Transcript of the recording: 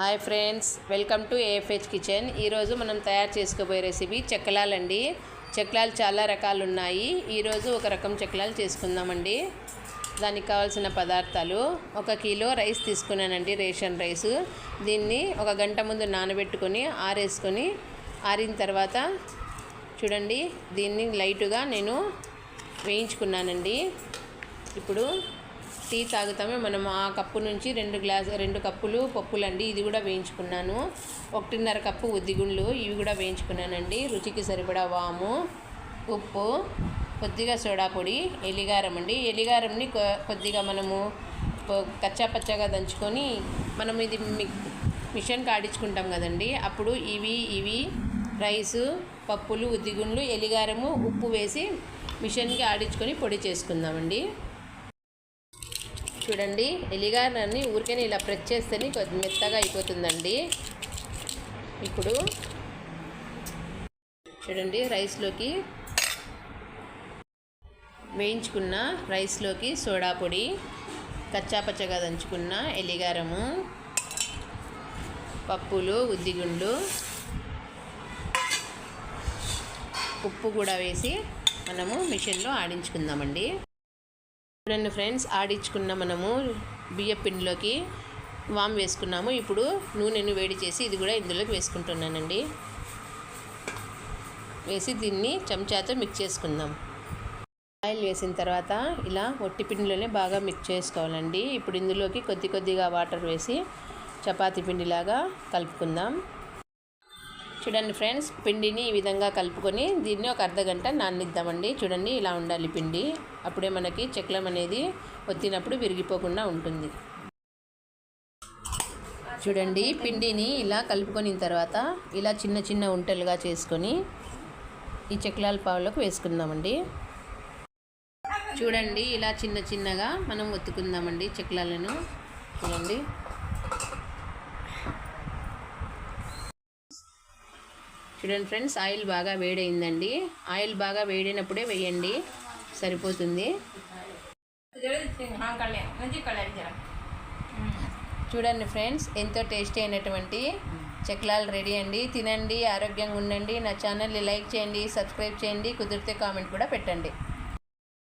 Hi friends, welcome to AFH kitchen. ఈరోజు మనం తయారు చేసుకోబోయే రెసిపీ చెక్కలాలండి. చెక్కలాలు చాలా రకాలు ఉన్నాయి. ఈరోజు ఒక రకం చెక్కలాలు చేసుకుందామండి. దానికి కావాల్సిన పదార్థాలు: 1 కిలో రైస్ తీసుకున్నానండి, రేషన్ రైస్. దీన్ని 1 గంట ముందు నానబెట్టుకొని ఆరేసుకొని ఆరిన తర్వాత చూడండి, దీన్ని లైట్గా నేను వేయించుకున్నానండి. ఇప్పుడు టీ తాగుతామే మనం ఆ కప్పు నుంచి 2 కప్పులు పప్పులండి, ఇది కూడా వేయించుకున్నాను. 1.5 కప్పు ఉద్దిగుండ్లు, ఇవి కూడా వేయించుకున్నానండి. రుచికి సరిపడా వాము, ఉప్పు, కొద్దిగా సోడా పొడి, ఎలిగారం అండి. ఎలిగారంని కొద్దిగా మనము కచ్చా పచ్చగా దంచుకొని మనం ఇది మిషన్కి ఆడించుకుంటాం కదండి. అప్పుడు ఇవి రైసు, పప్పులు, ఉద్దిగుండ్లు, ఎలిగారము, ఉప్పు వేసి మిషన్కి ఆడించుకొని పొడి చేసుకుందామండి. చూడండి, ఎలిగారాన్ని ఊరికే ఇలా ప్రెస్ చేస్తేనే కొద్ది మెత్తగా అయిపోతుందండి. ఇప్పుడు చూడండి, వేయించుకున్న రైస్లోకి సోడా పొడి, కచ్చాపచ్చగా దంచుకున్న ఎలిగారము, పప్పులు, ఉద్దిగుండ్లు, ఉప్పు కూడా వేసి మనము మిషన్లో ఆడించుకుందామండి. చూడండి ఫ్రెండ్స్, ఆడించుకున్న మనము బియ్యం పిండిలోకి వామ్ వేసుకున్నాము. ఇప్పుడు నూనెను వేడి చేసి ఇది కూడా ఇందులోకి వేసుకుంటున్నానండి. వేసి దీన్ని చెంచాతో మిక్స్ చేసుకుందాం. ఆయిల్ వేసిన తర్వాత ఇలా ఒట్టి పిండిలోనే బాగా మిక్స్ చేసుకోవాలండి. ఇప్పుడు ఇందులోకి కొద్దిగా వాటర్ వేసి చపాతీ పిండిలాగా కలుపుకుందాం. చూడండి ఫ్రెండ్స్, పిండిని ఈ విధంగా కలుపుకొని దీన్ని 1 అర్ధ గంట నాననిద్దామండి. చూడండి, ఇలా ఉండాలి పిండి. అప్పుడే మనకి చెక్కలం అనేది ఒత్తినప్పుడు విరిగిపోకుండా ఉంటుంది. చూడండి, పిండిని ఇలా కలుపుకొని తర్వాత ఇలా చిన్న ఉంటలుగా చేసుకొని ఈ చెక్కలాల పావులకు వేసుకుందామండి. చూడండి, ఇలా చిన్నగా మనం ఒత్తుకుందామండి చెక్కలాలను. చూడండి, ఫ్రెండ్స్, ఆయిల్ బాగా వేడైందండి. ఆయిల్ బాగా వేడినప్పుడే వేయండి, సరిపోతుంది. చూడండి ఫ్రెండ్స్, ఎంతో టేస్టీ అయినటువంటి చెక్కలాలు రెడీ అండి. తినండి, ఆరోగ్యంగా ఉండండి. నా ఛానల్ని లైక్ చేయండి, సబ్స్క్రైబ్ చేయండి, కుదిరితే కామెంట్ కూడా పెట్టండి.